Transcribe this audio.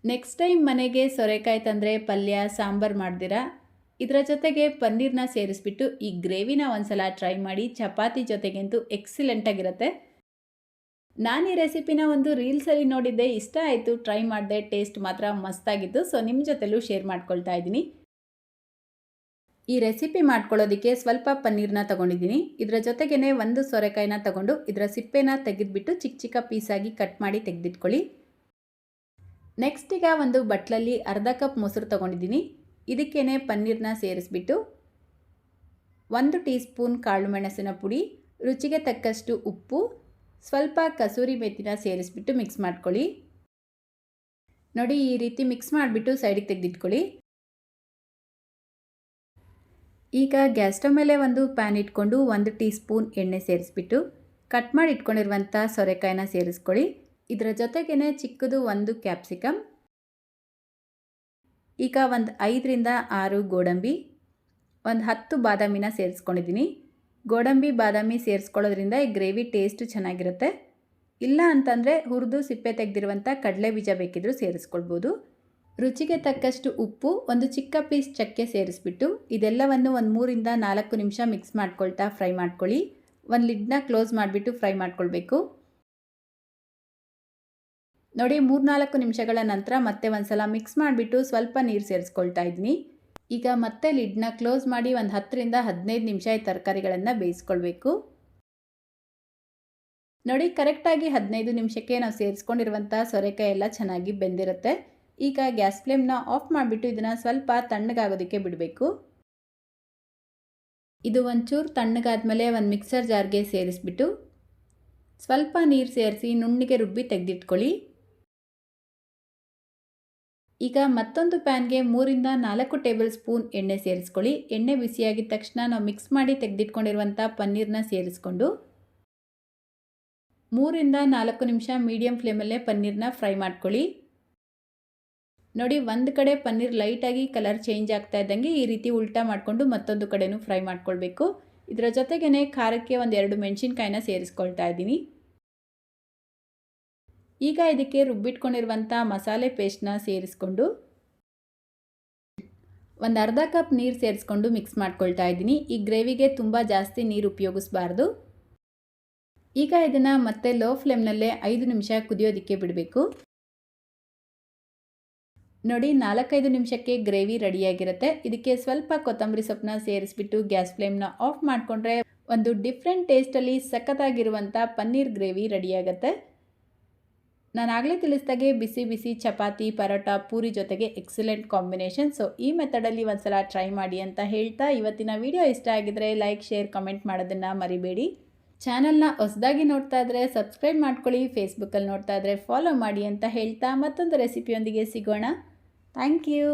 Next time ಮನೆಗೆ ಸೋರೆಕಾಯಿ ತಂದರೆ ಪಲ್ಯ ಸಾಂಬಾರು ಮಾಡ್ದಿರಾ ಇದರ ಜೊತೆಗೆ ಪನ್ನೀರ್ನ ಸೇರಿಸ್ಬಿಟ್ಟು ಈ ಗ್ರೇವಿನ ಒಂದ್ಸಲ ಟ್ರೈ ಮಾಡಿ. ಚಪಾತಿ ಜೊತೆಗಂತೂ ಎಕ್ಸಿಲೆಂಟ್ ಆಗಿರುತ್ತೆ. ನಾನು ಈ ರೆಸಿಪಿನ ಒಂದು ರೀಲ್ಸಲ್ಲಿ ನೋಡಿದ್ದೆ, ಇಷ್ಟ ಆಯಿತು, ಟ್ರೈ ಮಾಡಿದೆ. ಟೇಸ್ಟ್ ಮಾತ್ರ ಮಸ್ತಾಗಿತ್ತು. ಸೊ ನಿಮ್ಮ ಜೊತೆಲೂ ಶೇರ್ ಮಾಡ್ಕೊಳ್ತಾ ಇದ್ದೀನಿ. ಈ ರೆಸಿಪಿ ಮಾಡ್ಕೊಳ್ಳೋದಕ್ಕೆ ಸ್ವಲ್ಪ ಪನ್ನೀರ್ನ ತೊಗೊಂಡಿದ್ದೀನಿ. ಇದರ ಜೊತೆಗೇ ಒಂದು ಸೋರೆಕಾಯಿನ ತೊಗೊಂಡು ಇದರ ಸಿಪ್ಪೆನ ತೆಗೆದುಬಿಟ್ಟು ಚಿಕ್ಕ ಚಿಕ್ಕ ಪೀಸಾಗಿ ಕಟ್ ಮಾಡಿ ತೆಗೆದಿಟ್ಕೊಳ್ಳಿ. ನೆಕ್ಸ್ಟ್ ಈಗ ಒಂದು ಬಟ್ಲಲ್ಲಿ ಅರ್ಧ ಕಪ್ ಮೊಸರು ತೊಗೊಂಡಿದ್ದೀನಿ. ಇದಕ್ಕೇನೆ ಪನ್ನೀರ್ನ ಸೇರಿಸ್ಬಿಟ್ಟು 1 ಟೀ ಸ್ಪೂನ್ ಕಾಳು ಮೆಣಸಿನ ಪುಡಿ, ರುಚಿಗೆ ತಕ್ಕಷ್ಟು ಉಪ್ಪು, ಸ್ವಲ್ಪ ಕಸೂರಿ ಮೆಥಿನ ಸೇರಿಸ್ಬಿಟ್ಟು ಮಿಕ್ಸ್ ಮಾಡ್ಕೊಳ್ಳಿ. ನೋಡಿ, ಈ ರೀತಿ ಮಿಕ್ಸ್ ಮಾಡಿಬಿಟ್ಟು ಸೈಡಿಗೆ ತೆಗೆದಿಟ್ಕೊಳ್ಳಿ. ಈಗ ಗ್ಯಾಸ್ ಸ್ಟವ್ ಮೇಲೆ ಒಂದು ಪ್ಯಾನ್ ಇಟ್ಕೊಂಡು 1 ಟೀ ಸ್ಪೂನ್ ಎಣ್ಣೆ ಸೇರಿಸ್ಬಿಟ್ಟು ಕಟ್ ಮಾಡಿ ಇಟ್ಕೊಂಡಿರುವಂಥ ಸೋರೆಕಾಯಿನ ಸೇರಿಸ್ಕೊಳ್ಳಿ. ಇದರ ಜೊತೆಗೇ ಚಿಕ್ಕದು ಒಂದು ಕ್ಯಾಪ್ಸಿಕಮ್, ಈಗ ಒಂದು 5ರಿಂದ 6 ಗೋಡಂಬಿ, ಒಂದು 10 ಬಾದಾಮಿನ ಸೇರಿಸ್ಕೊಂಡಿದ್ದೀನಿ. ಗೋಡಂಬಿ ಬಾದಾಮಿ ಸೇರಿಸ್ಕೊಳ್ಳೋದ್ರಿಂದ ಈ ಗ್ರೇವಿ ಟೇಸ್ಟ್ ಚೆನ್ನಾಗಿರುತ್ತೆ. ಇಲ್ಲ ಅಂತಂದರೆ ಹುರಿದು ಸಿಪ್ಪೆ ತೆಗೆದಿರುವಂಥ ಕಡಲೆ ಬೀಜ ಬೇಕಿದ್ರೂ ಸೇರಿಸ್ಕೊಳ್ಬೋದು. ರುಚಿಗೆ ತಕ್ಕಷ್ಟು ಉಪ್ಪು, ಒಂದು ಚಿಕ್ಕ ಪೀಸ್ ಚಕ್ಕೆ ಸೇರಿಸ್ಬಿಟ್ಟು ಇದೆಲ್ಲವನ್ನು ಒಂದು 3ರಿಂದ 4 ನಿಮಿಷ ಮಿಕ್ಸ್ ಮಾಡ್ಕೊಳ್ತಾ ಫ್ರೈ ಮಾಡ್ಕೊಳ್ಳಿ. ಒಂದು ಲಿಡ್ನ ಕ್ಲೋಸ್ ಮಾಡಿಬಿಟ್ಟು ಫ್ರೈ ಮಾಡ್ಕೊಳ್ಬೇಕು. ನೋಡಿ, 3-4 ನಿಮಿಷಗಳ ನಂತರ ಮತ್ತೆ ಒಂದ್ಸಲ ಮಿಕ್ಸ್ ಮಾಡಿಬಿಟ್ಟು ಸ್ವಲ್ಪ ನೀರು ಸೇರಿಸ್ಕೊಳ್ತಾ ಇದ್ದೀನಿ. ಈಗ ಮತ್ತೆ ಲಿಡ್ನ ಕ್ಲೋಸ್ ಮಾಡಿ ಒಂದು 10ರಿಂದ 15 ನಿಮಿಷ ಈ ತರಕಾರಿಗಳನ್ನು ಬೇಯಿಸ್ಕೊಳ್ಬೇಕು. ನೋಡಿ, ಕರೆಕ್ಟಾಗಿ 15 ನಿಮಿಷಕ್ಕೆ ನಾವು ಸೇರಿಸ್ಕೊಂಡಿರುವಂಥ ಸೋರೆಕಾಯಿ ಎಲ್ಲ ಚೆನ್ನಾಗಿ ಬೆಂದಿರುತ್ತೆ. ಈಗ ಗ್ಯಾಸ್ ಫ್ಲೇಮ್ನ ಆಫ್ ಮಾಡಿಬಿಟ್ಟು ಇದನ್ನು ಸ್ವಲ್ಪ ತಣ್ಣಗಾಗೋದಕ್ಕೆ ಬಿಡಬೇಕು. ಇದು ಒಂಚೂರು ತಣ್ಣಗಾದ್ಮೇಲೆ ಒಂದು ಮಿಕ್ಸರ್ ಜಾರ್ಗೆ ಸೇರಿಸ್ಬಿಟ್ಟು ಸ್ವಲ್ಪ ನೀರು ಸೇರಿಸಿ ನುಣ್ಣಗೆ ರುಬ್ಬಿ ತೆಗೆದಿಟ್ಕೊಳ್ಳಿ. ಈಗ ಮತ್ತೊಂದು ಪ್ಯಾನ್ಗೆ 3ರಿಂದ 4 ಟೇಬಲ್ ಸ್ಪೂನ್ ಎಣ್ಣೆ ಸೇರಿಸ್ಕೊಳ್ಳಿ. ಎಣ್ಣೆ ಬಿಸಿಯಾಗಿದ್ದ ತಕ್ಷಣ ನಾವು ಮಿಕ್ಸ್ ಮಾಡಿ ತೆಗೆದಿಟ್ಕೊಂಡಿರುವಂಥ ಪನ್ನೀರ್ನ ಸೇರಿಸ್ಕೊಂಡು 3ರಿಂದ 4 ನಿಮಿಷ ಮೀಡಿಯಂ ಫ್ಲೇಮಲ್ಲೇ ಪನ್ನೀರ್ನ ಫ್ರೈ ಮಾಡ್ಕೊಳ್ಳಿ. ನೋಡಿ, ಒಂದು ಕಡೆ ಪನ್ನೀರ್ ಲೈಟಾಗಿ ಕಲರ್ ಚೇಂಜ್ ಆಗ್ತಾ ಇದ್ದಂಗೆ ಈ ರೀತಿ ಉಲ್ಟಾ ಮಾಡಿಕೊಂಡು ಮತ್ತೊಂದು ಕಡೆನೂ ಫ್ರೈ ಮಾಡ್ಕೊಳ್ಬೇಕು. ಇದರ ಜೊತೆಗೇ ಖಾರಕ್ಕೆ ಒಂದು 2 ಮೆಣಸಿನ್ಕಾಯಿನ ಸೇರಿಸ್ಕೊಳ್ತಾ ಇದ್ದೀನಿ. ಈಗ ಇದಕ್ಕೆ ರುಬ್ಬಿಟ್ಕೊಂಡಿರುವಂಥ ಮಸಾಲೆ ಪೇಸ್ಟ್ನ ಸೇರಿಸ್ಕೊಂಡು ಒಂದು ಅರ್ಧ ಕಪ್ ನೀರು ಸೇರಿಸ್ಕೊಂಡು ಮಿಕ್ಸ್ ಮಾಡ್ಕೊಳ್ತಾ ಇದ್ದೀನಿ. ಈ ಗ್ರೇವಿಗೆ ತುಂಬ ಜಾಸ್ತಿ ನೀರು ಉಪಯೋಗಿಸಬಾರ್ದು. ಈಗ ಇದನ್ನು ಮತ್ತೆ ಲೋ ಫ್ಲೇಮ್ನಲ್ಲೇ 5 ನಿಮಿಷ ಕುದಿಯೋದಕ್ಕೆ ಬಿಡಬೇಕು. ನೋಡಿ, 4-5 ನಿಮಿಷಕ್ಕೆ ಗ್ರೇವಿ ರೆಡಿಯಾಗಿರುತ್ತೆ. ಇದಕ್ಕೆ ಸ್ವಲ್ಪ ಕೊತ್ತಂಬರಿ ಸೊಪ್ಪನ್ನ ಸೇರಿಸ್ಬಿಟ್ಟು ಗ್ಯಾಸ್ ಫ್ಲೇಮ್ನ ಆಫ್ ಮಾಡಿಕೊಂಡ್ರೆ ಒಂದು ಡಿಫ್ರೆಂಟ್ ಟೇಸ್ಟಲ್ಲಿ ಸಖತ್ತಾಗಿರುವಂಥ ಪನ್ನೀರ್ ಗ್ರೇವಿ ರೆಡಿಯಾಗುತ್ತೆ. ನಾನು ಆಗಲೇ ತಿಳಿಸ್ದಾಗೆ ಬಿಸಿ ಬಿಸಿ ಚಪಾತಿ, ಪರೋಟ, ಪೂರಿ ಜೊತೆಗೆ ಎಕ್ಸಲೆಂಟ್ ಕಾಂಬಿನೇಷನ್. ಸೊ ಈ ಮೆಥಡಲ್ಲಿ ಒಂದ್ಸಲ ಟ್ರೈ ಮಾಡಿ ಅಂತ ಹೇಳ್ತಾ, ಇವತ್ತಿನ ವಿಡಿಯೋ ಇಷ್ಟ ಆಗಿದ್ರೆ ಲೈಕ್, ಶೇರ್, ಕಮೆಂಟ್ ಮಾಡೋದನ್ನು ಮರಿಬೇಡಿ. ಚಾನಲ್ನ ಹೊಸದಾಗಿ ನೋಡ್ತಾ ಇದ್ದರೆ ಸಬ್ಸ್ಕ್ರೈಬ್ ಮಾಡ್ಕೊಳ್ಳಿ. ಫೇಸ್ಬುಕ್ಕಲ್ಲಿ ನೋಡ್ತಾ ಇದ್ದರೆ ಫಾಲೋ ಮಾಡಿ ಅಂತ ಹೇಳ್ತಾ ಮತ್ತೊಂದು ರೆಸಿಪಿಯೊಂದಿಗೆ ಸಿಗೋಣ. Thank you.